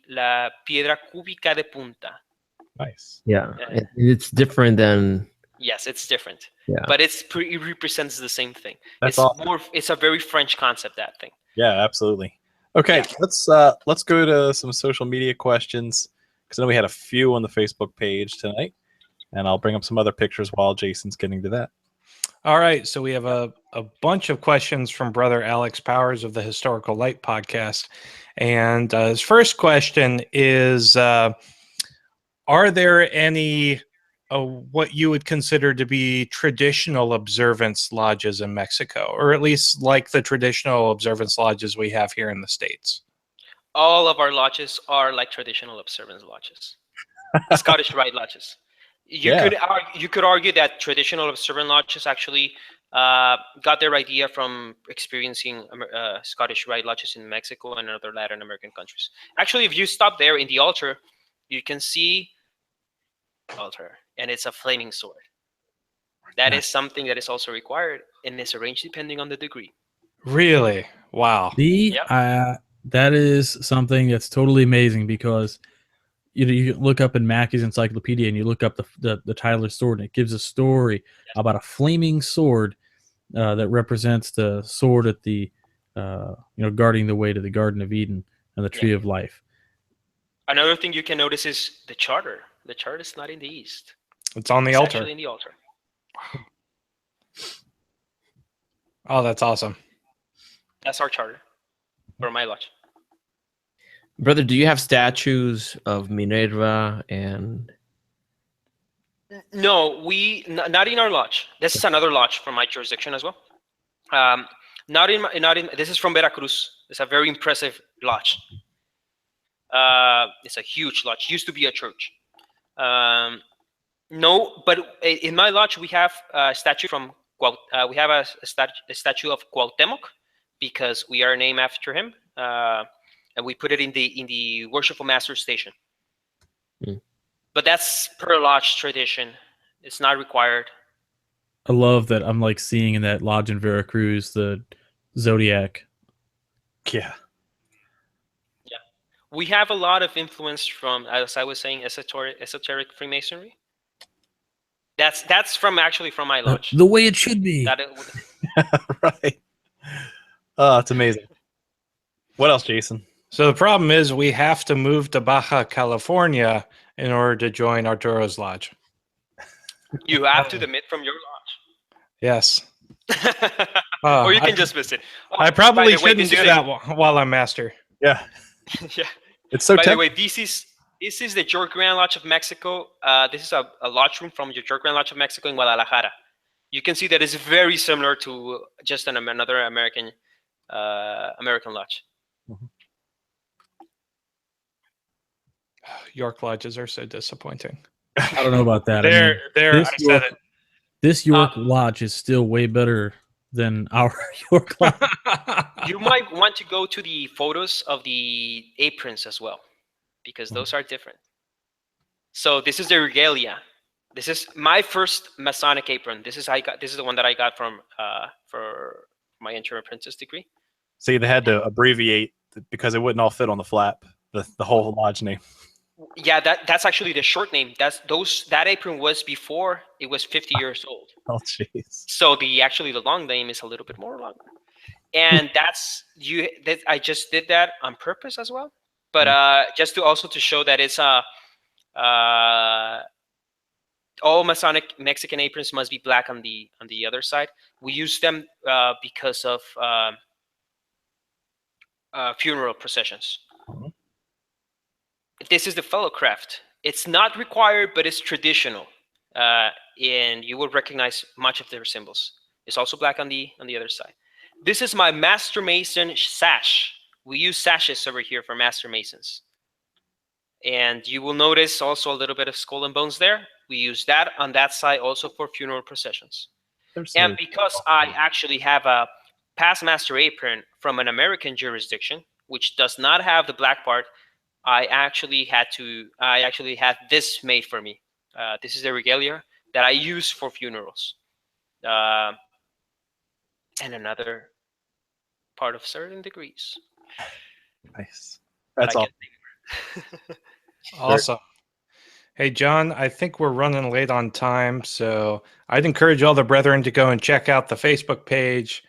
la piedra cúbica de punta. Nice. Yeah, it's different than. Yes, it's different. Yeah, but it represents the same thing. That's awesome. It's a very French concept, that thing. Yeah, absolutely. Okay, let's go to some social media questions, because I know we had a few on the Facebook page tonight, and I'll bring up some other pictures while Jason's getting to that. All right, so we have a bunch of questions from Brother Alex Powers of the Historical Light podcast. And his first question is, are there any what you would consider to be traditional observance lodges in Mexico, or at least like the traditional observance lodges we have here in the States? All of our lodges are like traditional observance lodges, Scottish Rite lodges. You could argue that traditional observant lodges actually got their idea from experiencing Scottish Rite lodges in Mexico and other Latin American countries. Actually, if you stop there in the altar, you can see altar, and it's a flaming sword. That is something that is also required, and is arranged depending on the degree. Really? Wow. That is something that's totally amazing, because you look up in Mackey's encyclopedia and you look up the Tyler sword, and it gives a story about a flaming sword that represents the sword at the guarding the way to the Garden of Eden and the Tree of Life. Another thing you can notice is the charter. The charter is not in the east. It's on the altar. Actually in the altar. Oh, that's awesome. That's our charter for my lodge. Brother, do you have statues of Minerva and? No, not in our lodge. This is another lodge from my jurisdiction as well. Not in. This is from Veracruz. It's a very impressive lodge. It's a huge lodge. Used to be a church. No, but in my lodge we have a statue from. We have a statue of Cuauhtémoc, because we are named after him. And we put it in the Worshipful Master Station. But that's per lodge tradition. It's not required. I love that I'm like seeing in that lodge in Veracruz the Zodiac. Yeah. Yeah. We have a lot of influence from, as I was saying, esoteric Freemasonry. That's actually from my lodge. The way it should be. Right. Oh, it's amazing. What else, Jason? So the problem is we have to move to Baja, California in order to join Arturo's lodge. You have to admit from your lodge. Yes. Or you can just visit. I probably shouldn't do that while I'm master. Yeah. Yeah. It's so By the way, this This is the York Grand Lodge of Mexico. This is a lodge room from your York Grand Lodge of Mexico in Guadalajara. You can see that it's very similar to just another American lodge. York lodges are so disappointing. I don't know about that. There, I said it. This York Lodge is still way better than our York Lodge. You might want to go to the photos of the aprons as well, because those are different. So this is the Regalia. This is my first Masonic apron. This is the one that I got from for my interim apprentice degree. See, they had to abbreviate because it wouldn't all fit on the flap. The whole lodge name. Yeah, that's actually the short name. That apron was before it was 50 years old. Oh, jeez. So the long name is a little bit more longer. And I just did that on purpose as well. But just to show that it's all Masonic Mexican aprons must be black on the other side. We use them because of funeral processions. Mm-hmm. This is the fellow craft. It's not required, but it's traditional, and you will recognize much of their symbols. It's also black on the other side. This is my Master Mason sash. We use sashes over here for Master Masons, and you will notice also a little bit of skull and bones there. We use that on that side also for funeral processions. And because I actually have a past master apron from an American jurisdiction, which does not have the black part, I actually had this made for me. This is the Regalia that I use for funerals. And another part of certain degrees. Nice. That's all. Awesome. Hey, John, I think we're running late on time, so I'd encourage all the brethren to go and check out the Facebook page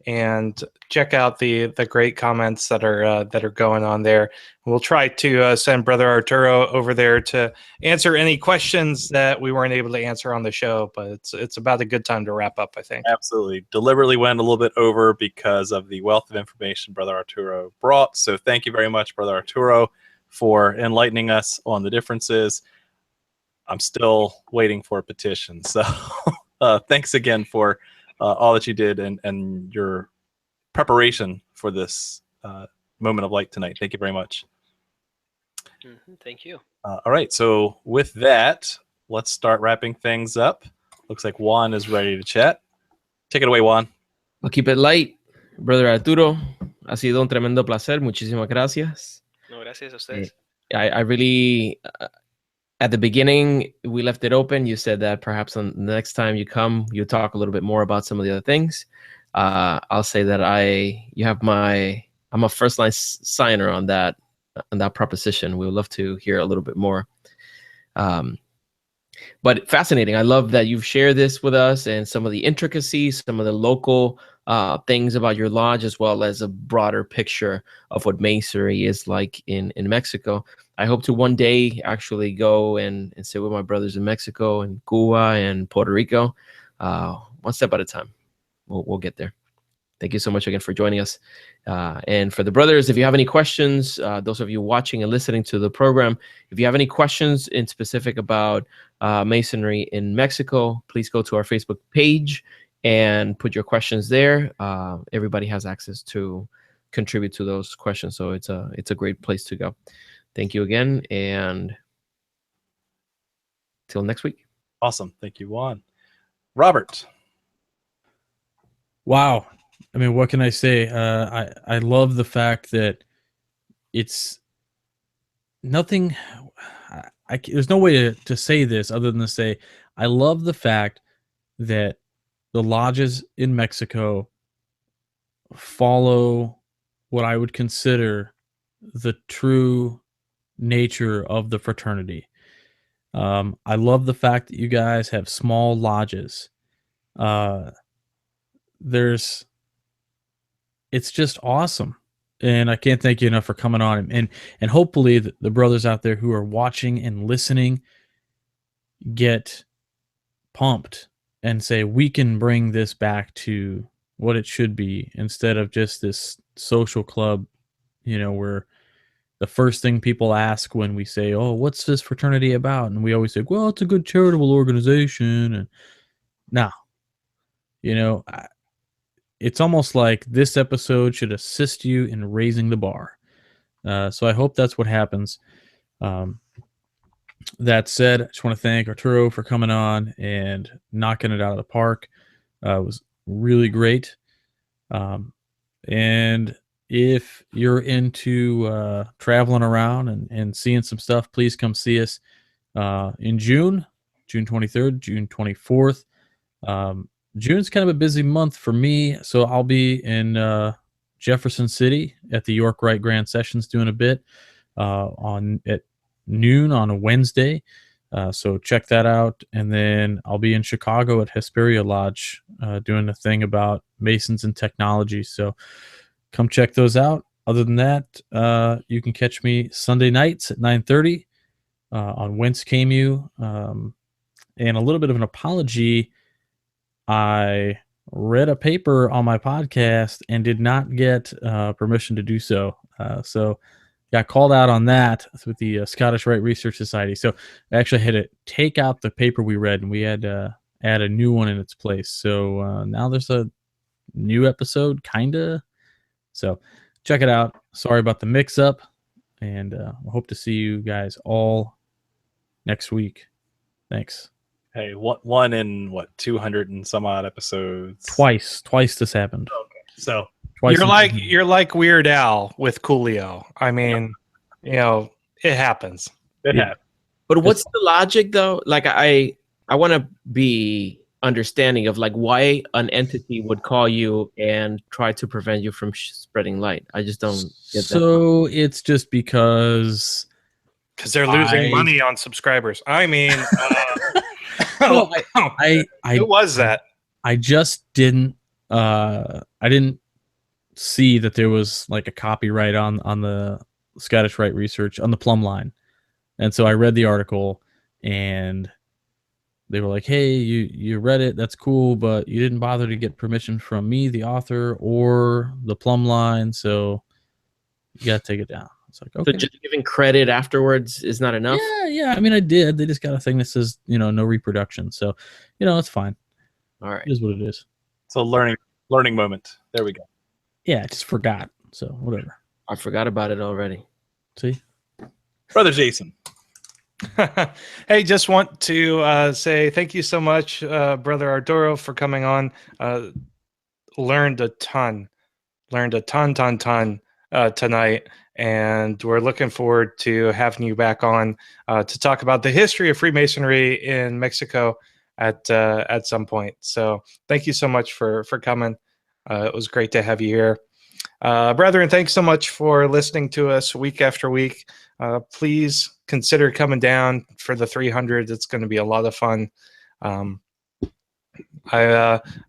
and check out the great comments that are going on there. We'll try to send Brother Arturo over there to answer any questions that we weren't able to answer on the show, but it's about a good time to wrap up, I think. Absolutely. Deliberately went a little bit over because of the wealth of information Brother Arturo brought. So thank you very much, Brother Arturo, for enlightening us on the differences. I'm still waiting for a petition. So thanks again for all that you did and your preparation for this moment of light tonight. Thank you very much. Thank you. All right. So with that, let's start wrapping things up. Looks like Juan is ready to chat. Take it away, Juan. I'll keep it light. Brother Arturo, ha sido un tremendo placer. Muchísimas gracias. No, gracias a ustedes. I really... At the beginning, we left it open. You said that perhaps on the next time you come, you talk a little bit more about some of the other things. I'll say that I'm a first line signer on that proposition. We would love to hear a little bit more. But fascinating. I love that you've shared this with us and some of the intricacies, some of the local things about your lodge, as well as a broader picture of what Masonry is like in Mexico. I hope to one day actually go and sit with my brothers in Mexico and Cuba and Puerto Rico. One step at a time. We'll get there. Thank you so much again for joining us. And for the brothers, if you have any questions, those of you watching and listening to the program, if you have any questions in specific about Masonry in Mexico, please go to our Facebook page and put your questions there. Everybody has access to contribute to those questions, so it's a great place to go. Thank you again, and till next week. Awesome. Thank you, Juan. Robert. Wow. I mean, what can I say? I love the fact that it's nothing. There's no way to say this other than to say I love the fact that the lodges in Mexico follow what I would consider the true nature of the fraternity. I love the fact that you guys have small lodges. It's just awesome, and I can't thank you enough for coming on. And hopefully the brothers out there who are watching and listening get pumped and say we can bring this back to what it should be instead of just this social club, where the first thing people ask when we say, "Oh, what's this fraternity about?" And we always say, "Well, it's a good charitable organization." And now, it's almost like this episode should assist you in raising the bar. So I hope that's what happens. That said, I just want to thank Arturo for coming on and knocking it out of the park. It was really great. And if you're into traveling around and seeing some stuff, please come see us in June 23rd, June 24th. June's kind of a busy month for me, so I'll be in Jefferson City at the York Rite Grand Sessions doing a bit at noon on a Wednesday. So check that out. And then I'll be in Chicago at Hesperia Lodge doing a thing about Masons and technology. So come check those out. Other than that, you can catch me Sunday nights at 9:30 on Whence Came You. And a little bit of an apology. I read a paper on my podcast and did not get permission to do so. So got called out on that with the Scottish Rite Research Society. So I actually had to take out the paper we read, and we had to add a new one in its place. So now there's a new episode, kind of. So check it out. Sorry about the mix-up, and I hope to see you guys all next week. Thanks. Hey, one in 200 and some odd episodes. Twice this happened. Okay, so Twice You're like Weird Al with Coolio. I mean, it happens. it happened. But what's the logic though? Like I want to be understanding of like why an entity would call you and try to prevent you from spreading light. I just don't get that. So it's just because they're losing money on subscribers. I mean, well, who was that? I just didn't. I didn't see that there was like a copyright on the Scottish Rite Research on the plumb line, and so I read the article, and they were like, "Hey, you read it? That's cool, but you didn't bother to get permission from me, the author, or the plumb line, so you got to take it down." It's like, okay. So just giving credit afterwards is not enough? Yeah. I mean, I did. They just got a thing that says, no reproduction. So, it's fine. All right. It is what it is. So learning moment. There we go. Yeah, I just forgot. So whatever. I forgot about it already. See? Brother Jason. Hey, just want to say thank you so much, Brother Arturo, for coming on. Learned a ton tonight. And we're looking forward to having you back on to talk about the history of Freemasonry in Mexico at some point. So thank you so much for coming. It was great to have you here. Brethren, thanks so much for listening to us week after week. Please consider coming down for the 300. It's going to be a lot of fun. I'm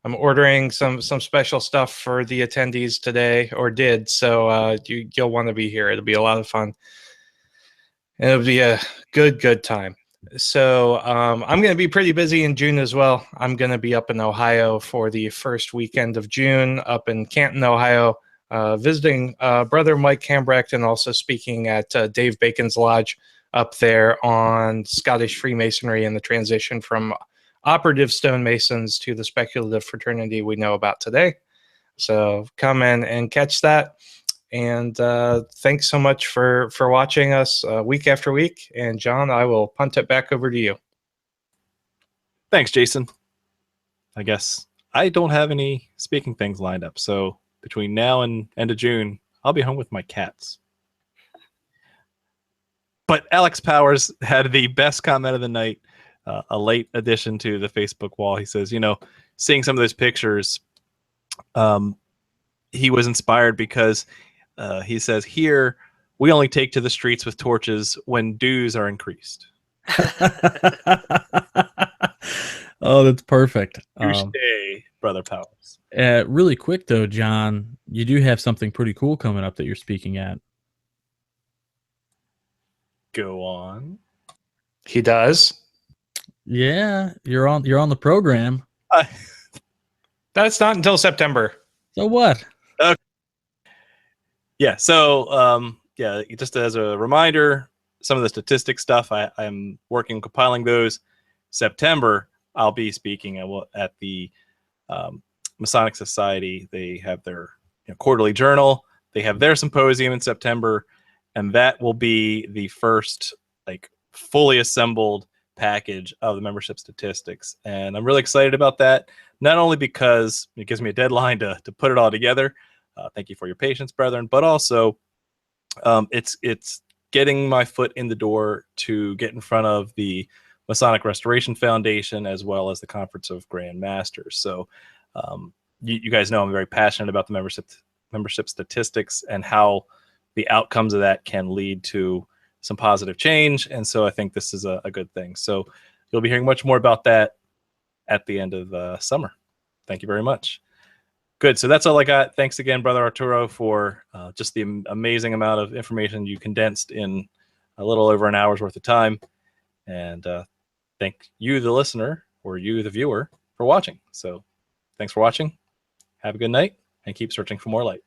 ordering some special stuff for the attendees today, or did, so you'll want to be here. It'll be a lot of fun. It'll be a good time. So I'm going to be pretty busy in June as well. I'm going to be up in Ohio for the first weekend of June, up in Canton, Ohio, visiting Brother Mike Hambrecht, and also speaking at Dave Bacon's Lodge up there on Scottish Freemasonry and the transition from operative stonemasons to the speculative fraternity we know about today. So come in and catch that. And thanks so much for watching us week after week. And John, I will punt it back over to you. Thanks, Jason. I guess I don't have any speaking things lined up. So between now and end of June, I'll be home with my cats. But Alex Powers had the best comment of the night. A late addition to the Facebook wall. He says, seeing some of those pictures, he was inspired because he says, here, we only take to the streets with torches when dues are increased. Oh, that's perfect. Touché, Brother Powers. Really quick, though, John, you do have something pretty cool coming up that you're speaking at. Go on. He does. Yeah, you're on the program. That's not until September. So what? Yeah, so yeah, just as a reminder, some of the statistic stuff, I'm working compiling those. September, I'll be speaking at the Masonic Society. They have their quarterly journal. They have their symposium in September, and that will be the first like fully assembled package of the membership statistics. And I'm really excited about that, not only because it gives me a deadline to put it all together. Thank you for your patience, brethren, but also it's getting my foot in the door to get in front of the Masonic Restoration Foundation as well as the Conference of Grand Masters. So you guys know I'm very passionate about the membership statistics and how the outcomes of that can lead to some positive change. And so I think this is a good thing. So you'll be hearing much more about that at the end of summer. Thank you very much. Good. So that's all I got. Thanks again, Brother Arturo, for just the amazing amount of information you condensed in a little over an hour's worth of time. And thank you, the listener, or you, the viewer, for watching. So thanks for watching. Have a good night and keep searching for more light.